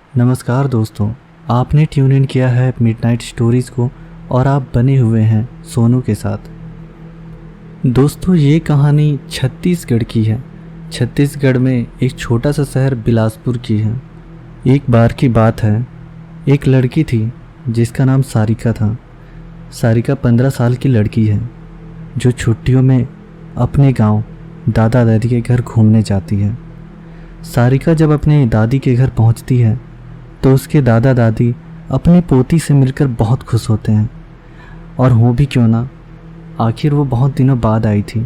नमस्कार दोस्तों, आपने ट्यून इन किया है मिडनाइट स्टोरीज़ को और आप बने हुए हैं सोनू के साथ। दोस्तों, ये कहानी छत्तीसगढ़ की है। छत्तीसगढ़ में एक छोटा सा शहर बिलासपुर की है। एक बार की बात है, एक लड़की थी जिसका नाम सारिका था। सारिका 15 साल की लड़की है जो छुट्टियों में अपने गांव दादा दादी के घर घूमने जाती है। सारिका जब अपने दादी के घर पहुंचती है तो उसके दादा दादी अपनी पोती से मिलकर बहुत खुश होते हैं। और हो भी क्यों ना, आखिर वो बहुत दिनों बाद आई थी।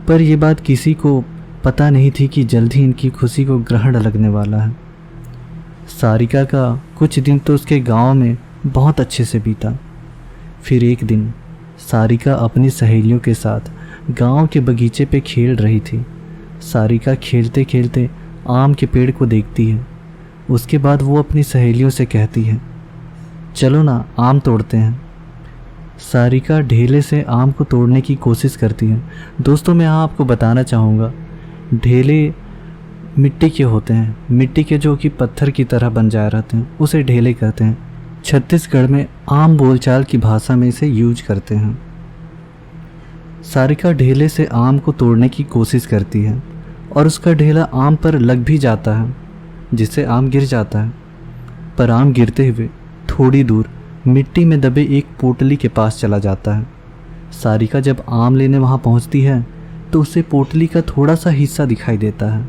पर यह बात किसी को पता नहीं थी कि जल्द ही इनकी खुशी को ग्रहण लगने वाला है। सारिका का कुछ दिन तो उसके गांव में बहुत अच्छे से बीता। फिर एक दिन सारिका अपनी सहेलियों के साथ गांव के बगीचे पे खेल रही थी। सारिका खेलते खेलते आम के पेड़ को देखती है। उसके बाद वो अपनी सहेलियों से कहती है, चलो ना आम तोड़ते हैं। सारिका ढेले से आम को तोड़ने की कोशिश करती है। दोस्तों, मैं यहाँ आपको बताना चाहूँगा, ढेले मिट्टी के होते हैं, मिट्टी के जो कि पत्थर की तरह बन जाए रहते हैं, उसे ढेले कहते हैं। छत्तीसगढ़ में आम बोलचाल की भाषा में इसे यूज करते हैं। सारिका ढेले से आम को तोड़ने की कोशिश करती है और उसका ढेला आम पर लग भी जाता है, जिससे आम गिर जाता है। पर आम गिरते हुए थोड़ी दूर मिट्टी में दबे एक पोटली के पास चला जाता है। सारिका जब आम लेने वहाँ पहुँचती है तो उसे पोटली का थोड़ा सा हिस्सा दिखाई देता है।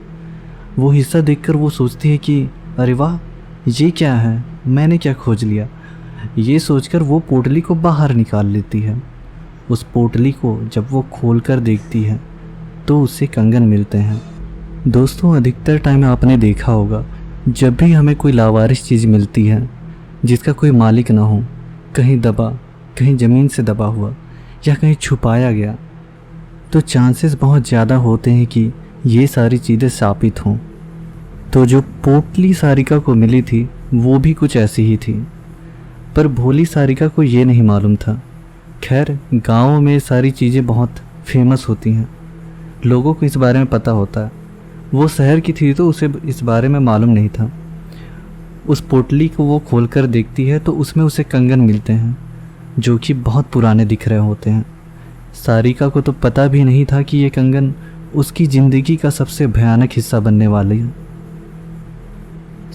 वो हिस्सा देखकर वो सोचती है कि अरे वाह, ये क्या है, मैंने क्या खोज लिया। ये सोचकर वो पोटली को बाहर निकाल लेती है। उस पोटली को जब वो खोलकर देखती है तो उसे कंगन मिलते हैं। दोस्तों, अधिकतर टाइम आपने देखा होगा, जब भी हमें कोई लावारिस चीज़ मिलती है जिसका कोई मालिक ना हो, कहीं दबा, कहीं ज़मीन से दबा हुआ या कहीं छुपाया गया, तो चांसेस बहुत ज़्यादा होते हैं कि ये सारी चीज़ें शापित हों। तो जो पोटली सारिका को मिली थी वो भी कुछ ऐसी ही थी। पर भोली सारिका को ये नहीं मालूम था। खैर, गाँव में सारी चीज़ें बहुत फेमस होती हैं, लोगों को इस बारे में पता होता है। वो शहर की थी तो उसे इस बारे में मालूम नहीं था। उस पोटली को वो खोलकर देखती है तो उसमें उसे कंगन मिलते हैं जो कि बहुत पुराने दिख रहे होते हैं। सारिका को तो पता भी नहीं था कि ये कंगन उसकी ज़िंदगी का सबसे भयानक हिस्सा बनने वाली है।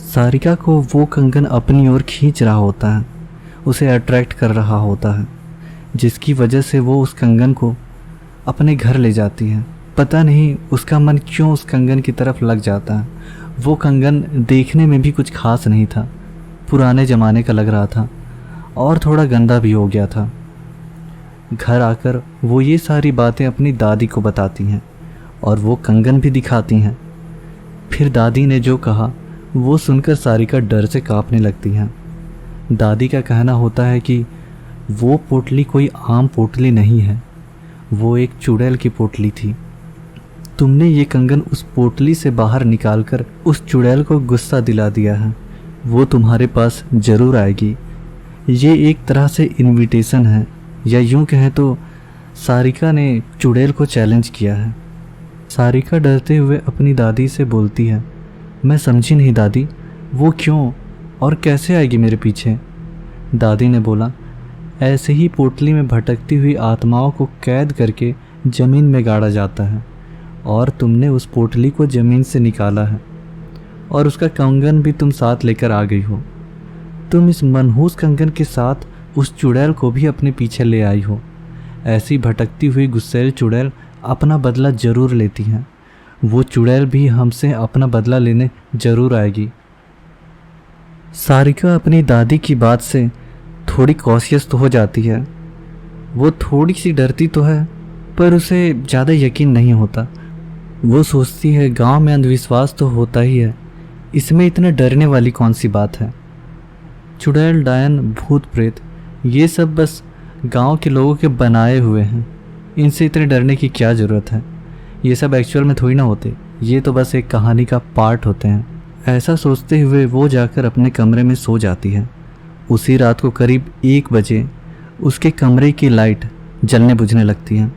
सारिका को वो कंगन अपनी ओर खींच रहा होता है, उसे अट्रैक्ट कर रहा होता है, जिसकी वजह से वो उस कंगन को अपने घर ले जाती है। पता नहीं उसका मन क्यों उस कंगन की तरफ लग जाता है। वो कंगन देखने में भी कुछ खास नहीं था, पुराने ज़माने का लग रहा था और थोड़ा गंदा भी हो गया था। घर आकर वो ये सारी बातें अपनी दादी को बताती हैं और वो कंगन भी दिखाती हैं। फिर दादी ने जो कहा वो सुनकर सारिका डर से कांपने लगती हैं। दादी का कहना होता है कि वो पोटली कोई आम पोटली नहीं है, वो एक चुड़ैल की पोटली थी। तुमने ये कंगन उस पोटली से बाहर निकालकर उस चुड़ैल को गुस्सा दिला दिया है, वो तुम्हारे पास ज़रूर आएगी। ये एक तरह से इनविटेशन है, या यूँ कहें तो सारिका ने चुड़ैल को चैलेंज किया है। सारिका डरते हुए अपनी दादी से बोलती है, मैं समझी नहीं दादी, वो क्यों और कैसे आएगी मेरे पीछे। दादी ने बोला, ऐसे ही पोटली में भटकती हुई आत्माओं को कैद करके ज़मीन में गाड़ा जाता है और तुमने उस पोटली को ज़मीन से निकाला है और उसका कंगन भी तुम साथ लेकर आ गई हो। तुम इस मनहूस कंगन के साथ उस चुड़ैल को भी अपने पीछे ले आई हो। ऐसी भटकती हुई गुस्सैल चुड़ैल अपना बदला ज़रूर लेती हैं। वो चुड़ैल भी हमसे अपना बदला लेने ज़रूर आएगी। सारिका अपनी दादी की बात से थोड़ी कॉशियस तो हो जाती है। वो थोड़ी सी डरती तो है, पर उसे ज़्यादा यकीन नहीं होता। वो सोचती है गांव में अंधविश्वास तो होता ही है, इसमें इतना डरने वाली कौन सी बात है। चुड़ैल, डायन, भूत प्रेत, ये सब बस गांव के लोगों के बनाए हुए हैं, इनसे इतने डरने की क्या ज़रूरत है। ये सब एक्चुअल में थोड़ी ना होते, ये तो बस एक कहानी का पार्ट होते हैं। ऐसा सोचते हुए वो जाकर अपने कमरे में सो जाती है। उसी रात को करीब 1 बजे उसके कमरे की लाइट जलने बुझने लगती है।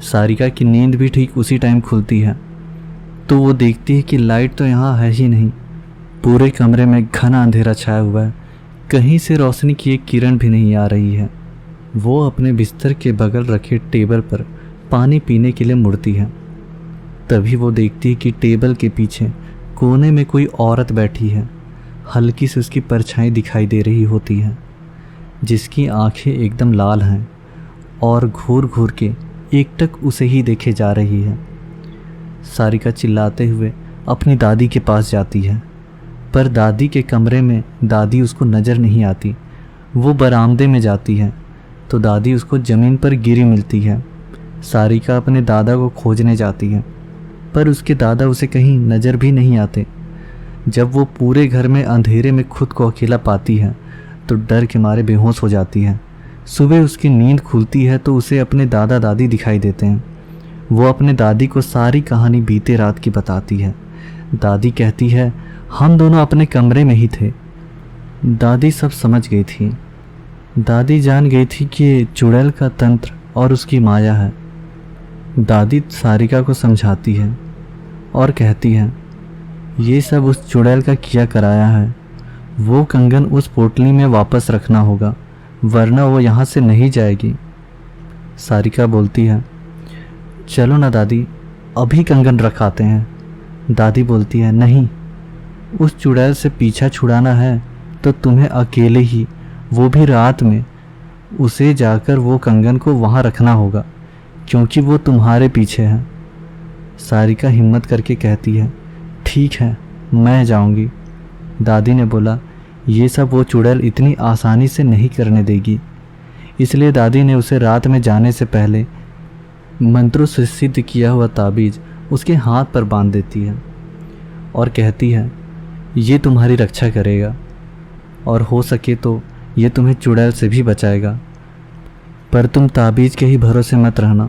सारिका की नींद भी ठीक उसी टाइम खुलती है तो वो देखती है कि लाइट तो यहाँ है ही नहीं, पूरे कमरे में घना अंधेरा छाया हुआ है, कहीं से रोशनी की एक किरण भी नहीं आ रही है। वो अपने बिस्तर के बगल रखे टेबल पर पानी पीने के लिए मुड़ती है। तभी वो देखती है कि टेबल के पीछे कोने में कोई औरत बैठी है। हल्की से उसकी परछाई दिखाई दे रही होती है, जिसकी आंखें एकदम लाल हैं और घूर घूर के एकटक उसे ही देखे जा रही है। सारिका चिल्लाते हुए अपनी दादी के पास जाती है, पर दादी के कमरे में दादी उसको नज़र नहीं आती। वो बरामदे में जाती है तो दादी उसको ज़मीन पर गिरी मिलती है। सारिका अपने दादा को खोजने जाती है, पर उसके दादा उसे कहीं नज़र भी नहीं आते। जब वो पूरे घर में अंधेरे में खुद को अकेला पाती है तो डर के मारे बेहोश हो जाती है। सुबह उसकी नींद खुलती है तो उसे अपने दादा दादी दिखाई देते हैं। वो अपने दादी को सारी कहानी बीते रात की बताती है। दादी कहती है, हम दोनों अपने कमरे में ही थे। दादी सब समझ गई थी। दादी जान गई थी कि चुड़ैल का तंत्र और उसकी माया है। दादी सारिका को समझाती है और कहती है, ये सब उस चुड़ैल का किया कराया है। वो कंगन उस पोटली में वापस रखना होगा, वरना वो यहाँ से नहीं जाएगी। सारिका बोलती है, चलो ना दादी, अभी कंगन रखाते हैं। दादी बोलती है, नहीं, उस चुड़ैल से पीछा छुड़ाना है तो तुम्हें अकेले ही, वो भी रात में, उसे जाकर वो कंगन को वहाँ रखना होगा, क्योंकि वो तुम्हारे पीछे है। सारिका हिम्मत करके कहती है, ठीक है, मैं जाऊंगी। दादी ने बोला, ये सब वो चुड़ैल इतनी आसानी से नहीं करने देगी। इसलिए दादी ने उसे रात में जाने से पहले मंत्रों से सिद्ध किया हुआ ताबीज़ उसके हाथ पर बांध देती है और कहती है, ये तुम्हारी रक्षा करेगा और हो सके तो ये तुम्हें चुड़ैल से भी बचाएगा। पर तुम ताबीज़ के ही भरोसे मत रहना।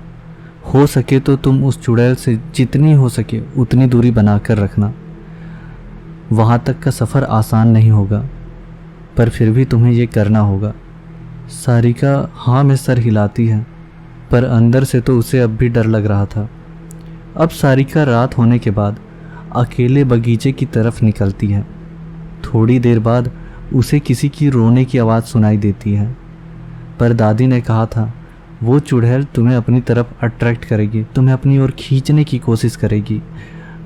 हो सके तो तुम उस चुड़ैल से जितनी हो सके उतनी दूरी बनाकर रखना। वहाँ तक का सफ़र आसान नहीं होगा, पर फिर भी तुम्हें ये करना होगा। सारिका हाँ में सर हिलाती है, पर अंदर से तो उसे अब भी डर लग रहा था। अब सारिका रात होने के बाद अकेले बगीचे की तरफ निकलती है। थोड़ी देर बाद उसे किसी की रोने की आवाज़ सुनाई देती है, पर दादी ने कहा था, वो चुड़ैल तुम्हें अपनी तरफ अट्रैक्ट करेगी, तुम्हें अपनी ओर खींचने की कोशिश करेगी,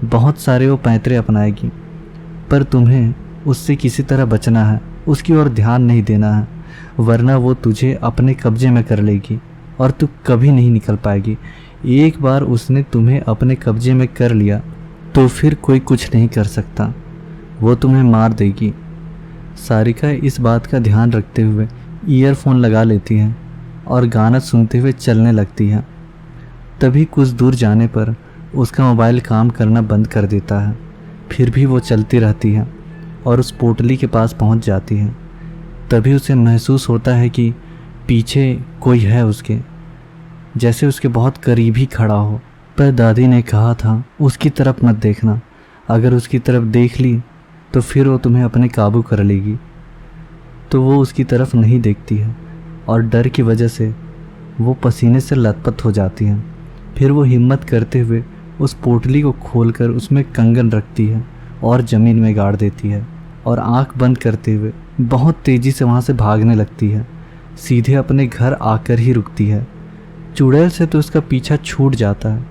बहुत सारे वो पैंतरे अपनाएगी, पर तुम्हें उससे किसी तरह बचना है, उसकी ओर ध्यान नहीं देना है, वरना वो तुझे अपने कब्जे में कर लेगी और तू कभी नहीं निकल पाएगी। एक बार उसने तुम्हें अपने कब्जे में कर लिया तो फिर कोई कुछ नहीं कर सकता, वो तुम्हें मार देगी। सारिका इस बात का ध्यान रखते हुए ईयरफोन लगा लेती है और गाना सुनते हुए चलने लगती है। तभी कुछ दूर जाने पर उसका मोबाइल काम करना बंद कर देता है। फिर भी वो चलती रहती है और उस पोटली के पास पहुंच जाती है। तभी उसे महसूस होता है कि पीछे कोई है उसके, जैसे उसके बहुत करीब ही खड़ा हो। पर दादी ने कहा था उसकी तरफ मत देखना, अगर उसकी तरफ देख ली तो फिर वो तुम्हें अपने काबू कर लेगी। तो वो उसकी तरफ नहीं देखती है और डर की वजह से वो पसीने से लथपथ हो जाती है। फिर वो हिम्मत करते हुए उस पोटली को खोलकर उसमें कंगन रखती है और ज़मीन में गाड़ देती है और आंख बंद करते हुए बहुत तेज़ी से वहाँ से भागने लगती है। सीधे अपने घर आकर ही रुकती है। चुड़ैल से तो उसका पीछा छूट जाता है,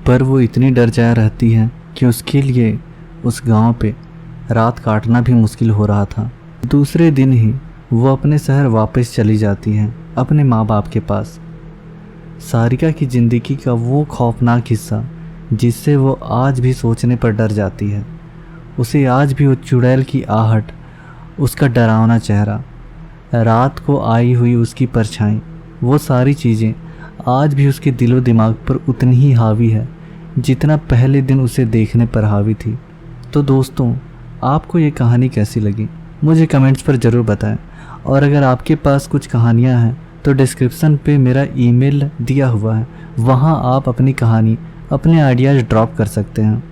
पर वो इतनी डर जाया रहती है कि उसके लिए उस गांव पे रात काटना भी मुश्किल हो रहा था। दूसरे दिन ही वो अपने शहर वापस चली जाती है, अपने माँ बाप के पास। सारिका की ज़िंदगी का वो खौफनाक हिस्सा जिससे वो आज भी सोचने पर डर जाती है। उसे आज भी वो चुड़ैल की आहट, उसका डरावना चेहरा, रात को आई हुई उसकी परछाई, वो सारी चीज़ें आज भी उसके दिलो दिमाग पर उतनी ही हावी है जितना पहले दिन उसे देखने पर हावी थी। तो दोस्तों, आपको ये कहानी कैसी लगी मुझे कमेंट्स पर ज़रूर बताएं। और अगर आपके पास कुछ कहानियाँ हैं तो डिस्क्रिप्शन पे मेरा ईमेल दिया हुआ है, वहाँ आप अपनी कहानी, अपने आइडियाज़ ड्रॉप कर सकते हैं।